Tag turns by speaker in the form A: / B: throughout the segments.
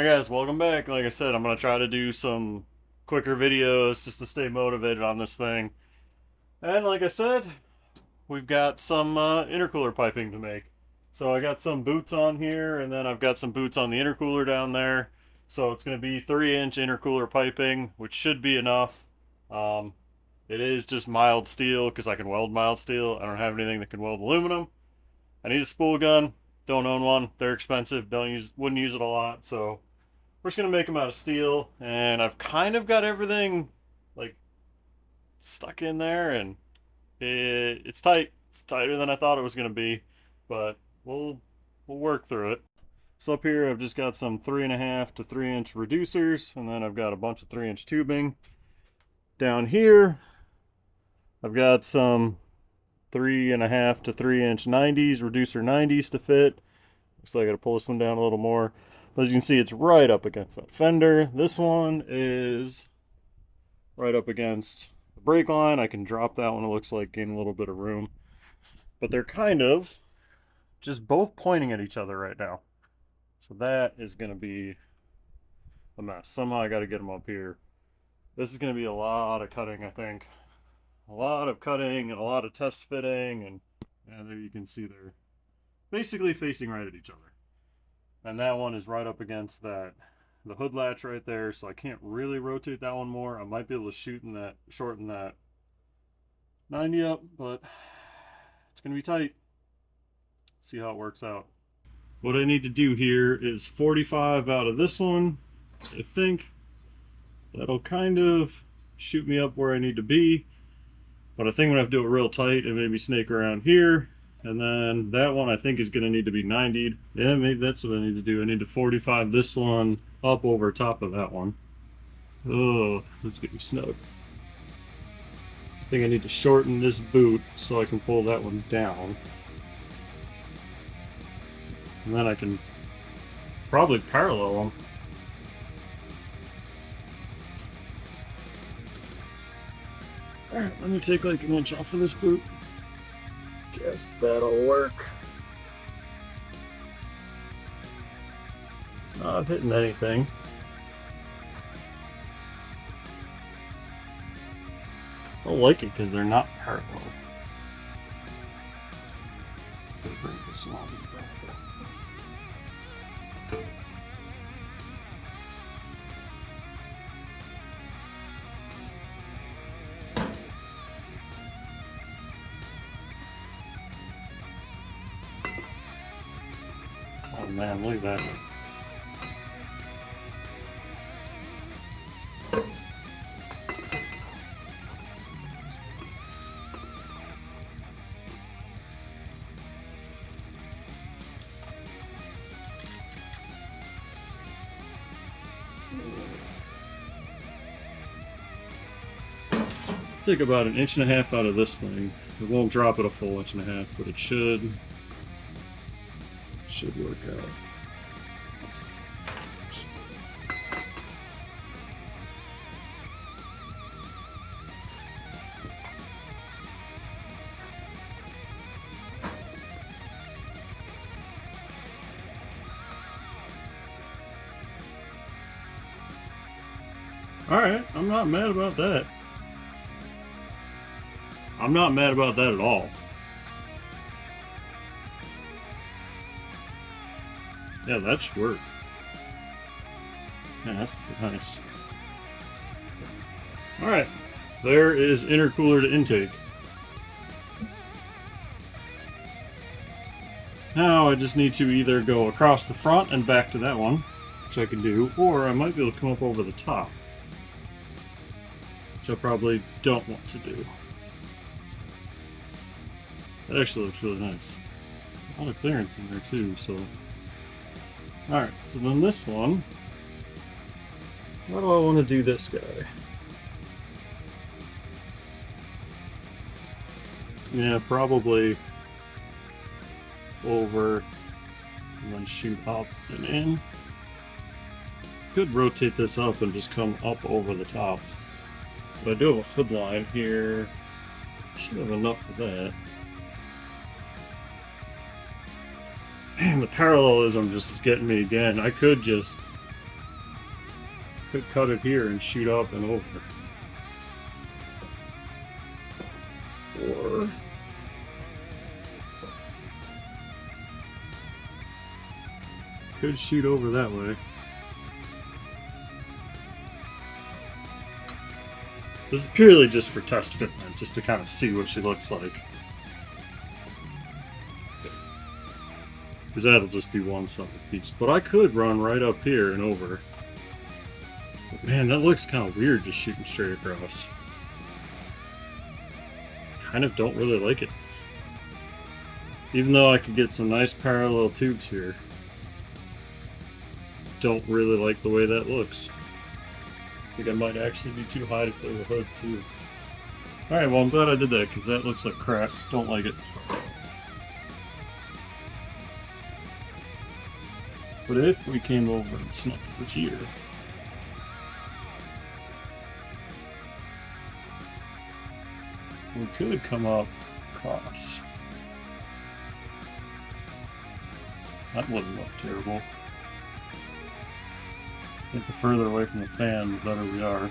A: Alright guys, welcome back. Like I said, I'm going to try to do some quicker videos just to stay motivated on this thing. And like I said, we've got some intercooler piping to make. So I got some boots on here, and then I've got some boots on the intercooler down there. So it's going to be 3-inch intercooler piping, which should be enough. Um, it is just mild steel because I can weld mild steel. I don't have anything that can weld aluminum. I need a spool gun. Don't own one. They're expensive. Wouldn't use it a lot. So we're just gonna make them out of steel, and I've kind of got everything like stuck in there, and it's tight. It's tighter than I thought it was gonna be, but we'll work through it. So up here, I've just got some 3.5 to 3-inch reducers, and then I've got a bunch of 3-inch tubing. Down here, I've got some 3.5 to 3-inch 90s, reducer 90s to fit. Looks like I gotta pull this one down a little more. But as you can see, it's right up against that fender. This one is right up against the brake line. I can drop that one. It looks like gain a little bit of room. But they're kind of just both pointing at each other right now. So that is going to be a mess. Somehow I got to get them up here. This is going to be a lot of cutting, I think. A lot of cutting and a lot of test fitting. And there you can see they're basically facing right at each other. And that one is right up against the hood latch right there, so I can't really rotate that one more. I might be able to shorten that 90 up, but it's gonna be tight. See how it works out. What I need to do here is 45 out of this one. I think that'll kind of shoot me up where I need to be, but I think I'm gonna have to do it real tight and maybe snake around here. And then that one I think is going to need to be 90'd. Yeah, maybe that's what I need to do. I need to 45 this one up over top of that one. Oh, let's get me snug. I think I need to shorten this boot so I can pull that one down. And then I can probably parallel them. Alright, let me take like an inch off of this boot. Guess that'll work. It's not hitting anything. I don't like it because they're not parallel. Bring this along. Oh man, look at that. Let's take about 1.5 inches out of this thing. It won't drop it a full 1.5 inches, but it should work out. Alright, I'm not mad about that. I'm not mad about that at all. Yeah, that should work. Yeah, that's pretty nice. Alright, there is intercooler to intake. Now I just need to either go across the front and back to that one, which I can do, or I might be able to come up over the top, which I probably don't want to do. That actually looks really nice. A lot of clearance in there too, so... Alright, so then this one... How do I want to do this guy? Yeah, probably over and then shoot up and in. Could rotate this up and just come up over the top. But I do have a hood line here. Should have enough for that. Man, the parallelism just is getting me again. I could just Could cut it here and shoot up and over. Or could shoot over that way. This is purely just for test fitment, just to kind of see what she looks like. Because that'll just be one solid piece. But I could run right up here and over. But man, that looks kind of weird just shooting straight across. Kind of don't really like it. Even though I could get some nice parallel tubes here. Don't really like the way that looks. I think I might actually be too high to play the hood too. Alright, well I'm glad I did that because that looks like crap. Don't like it. But if we came over and snuck over here, we could come up across. That wouldn't look terrible. I think the further away from the fan, the better we are.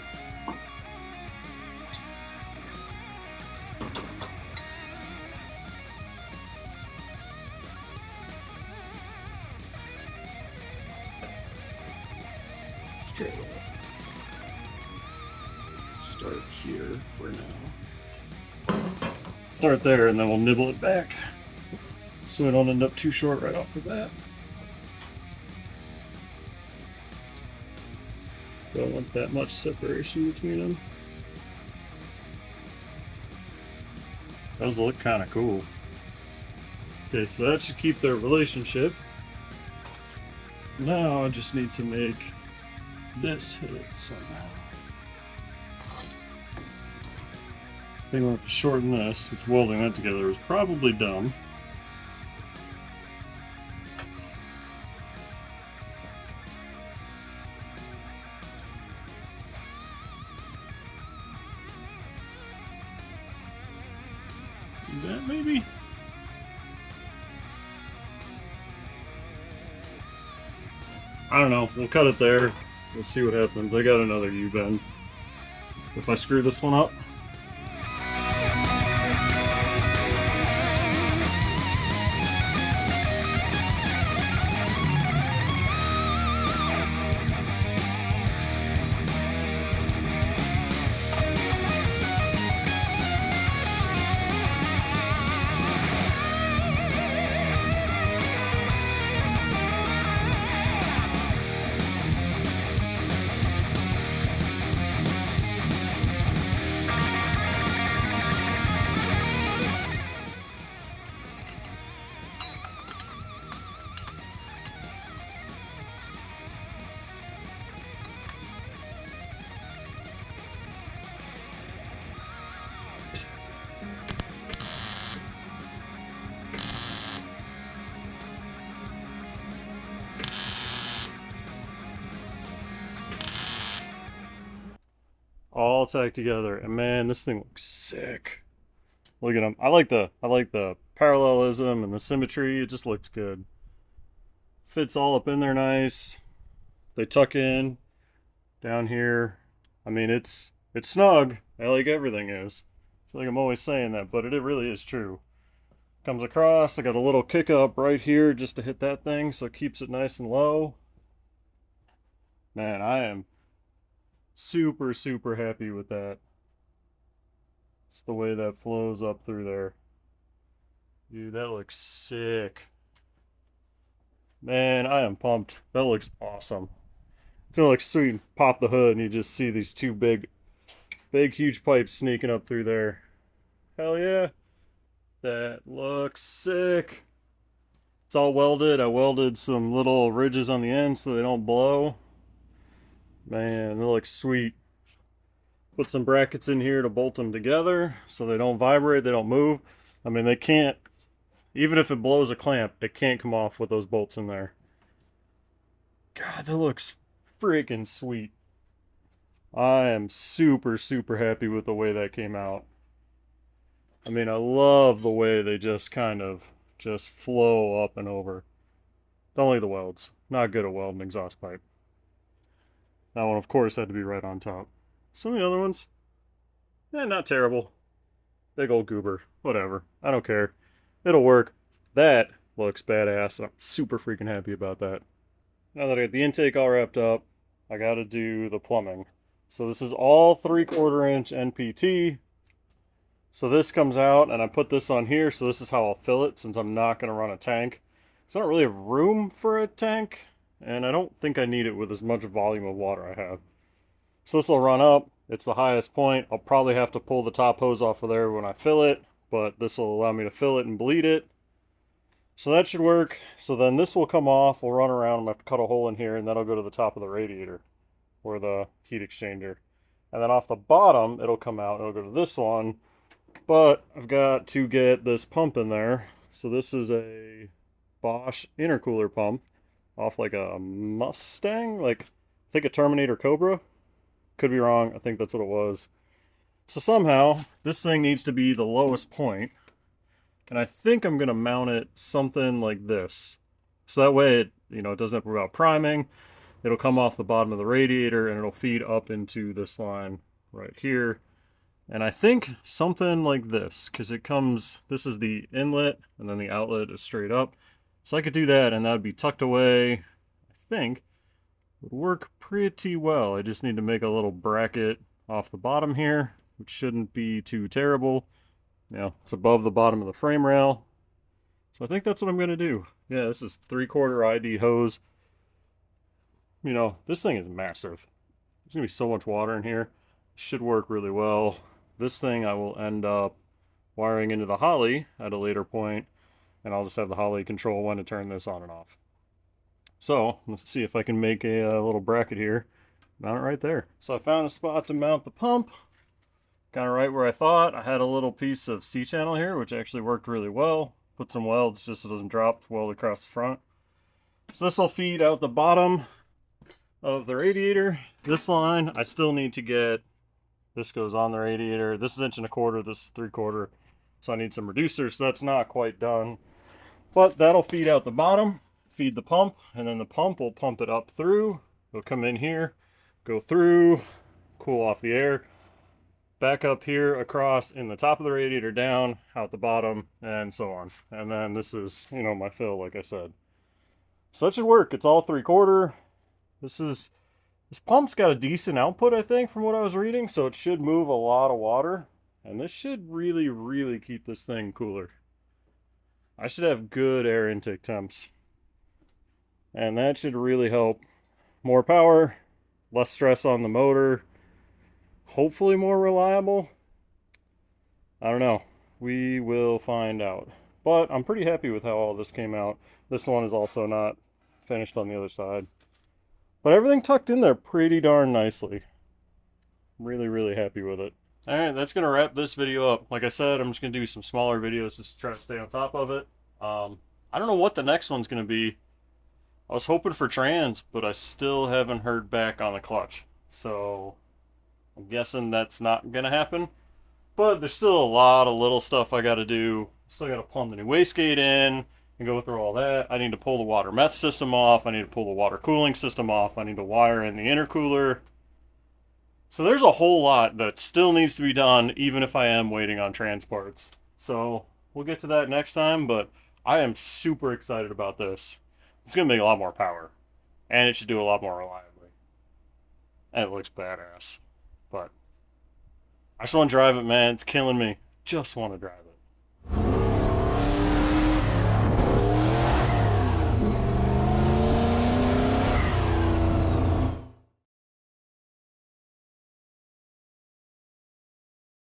A: Straight up. Start here for now. Start there and then we'll nibble it back. So we don't end up too short right off the bat. Don't want that much separation between them. Those look kind of cool. Okay, so that should keep their relationship. Now I just need to make this hit somehow. I think I'll have to shorten this, which welding that together was probably dumb. That maybe? I don't know. We'll cut it there. We'll see what happens. I got another U-bend. If I screw this one up. All tacked together, and man, this thing looks sick. Look at them. I like the parallelism and the symmetry. It just looks good. Fits all up in there nice. They tuck in down here. I mean, it's snug. Like everything is. I feel like I'm always saying that, but it really is true. Comes across. I got a little kick up right here just to hit that thing, so it keeps it nice and low. Man, I am super, super happy with that. Just the way that flows up through there. Dude, that looks sick. Man, I am pumped. That looks awesome. It's gonna look sweet. Pop the hood and you just see these two big, huge pipes sneaking up through there. Hell yeah. That looks sick. It's all welded. I welded some little ridges on the end so they don't blow. Man, that looks sweet. Put some brackets in here to bolt them together so they don't vibrate, they don't move. I mean, they can't, even if it blows a clamp, it can't come off with those bolts in there. God, that looks freaking sweet. I am super, super happy with the way that came out. I mean, I love the way they just kind of just flow up and over. Don't like the welds. Not good at welding exhaust pipe. That one, of course, had to be right on top. Some of the other ones, not terrible. Big old goober. Whatever. I don't care. It'll work. That looks badass. I'm super freaking happy about that. Now that I got the intake all wrapped up, I gotta do the plumbing. So this is all 3/4 inch NPT. So this comes out and I put this on here, so this is how I'll fill it since I'm not gonna run a tank. So I don't really have room for a tank, and I don't think I need it with as much volume of water I have. So this will run up. It's the highest point. I'll probably have to pull the top hose off of there when I fill it, but this will allow me to fill it and bleed it. So that should work. So then this will come off. We'll run around. I'm going to have to cut a hole in here, and that'll go to the top of the radiator or the heat exchanger. And then off the bottom, it'll come out. It'll go to this one. But I've got to get this pump in there. So this is a Bosch intercooler pump off like a Mustang, like I think a Terminator Cobra. Could be wrong. I think that's what it was. So somehow this thing needs to be the lowest point, and I think I'm gonna mount it something like this. So that way it, it doesn't have to worry about priming. It'll come off the bottom of the radiator and it'll feed up into this line right here. And I think something like this, because it comes, this is the inlet and then the outlet is straight up. So I could do that and that would be tucked away, I think. Would work pretty well. I just need to make a little bracket off the bottom here, which shouldn't be too terrible. It's above the bottom of the frame rail. So I think that's what I'm going to do. Yeah, this is 3/4 ID hose. This thing is massive. There's going to be so much water in here. Should work really well. This thing I will end up wiring into the Holly at a later point, and I'll just have the Holly control when to turn this on and off. So let's see if I can make a little bracket here. Mount it right there. So I found a spot to mount the pump. Kind of right where I thought. I had a little piece of C-channel here, which actually worked really well. Put some welds just so it doesn't drop. It's weld across the front. So this will feed out the bottom of the radiator. This line, I still need to get, this goes on the radiator. This is 1.25 inches, this is 3/4. So I need some reducers, so that's not quite done. But that'll feed out the bottom, feed the pump, and then the pump will pump it up through. It'll come in here, go through, cool off the air, back up here across in the top of the radiator, down out the bottom, and so on. And then this is, my fill, like I said. So that should work. It's all 3/4. This pump's got a decent output, I think, from what I was reading, so it should move a lot of water. And this should really, really keep this thing cooler. I should have good air intake temps. And that should really help. More power, less stress on the motor, hopefully more reliable. I don't know. We will find out. But I'm pretty happy with how all this came out. This one is also not finished on the other side. But everything tucked in there pretty darn nicely. Really, really happy with it. Alright, that's going to wrap this video up. Like I said, I'm just going to do some smaller videos just to try to stay on top of it. I don't know what the next one's going to be. I was hoping for trans, but I still haven't heard back on the clutch. So I'm guessing that's not going to happen. But there's still a lot of little stuff I got to do. Still got to plumb the new wastegate in and go through all that. I need to pull the water meth system off. I need to pull the water cooling system off. I need to wire in the intercooler. So there's a whole lot that still needs to be done, even if I am waiting on transports. So we'll get to that next time, but I am super excited about this. It's going to make a lot more power, and it should do a lot more reliably. And it looks badass. But I just want to drive it, man. It's killing me. Just want to drive it.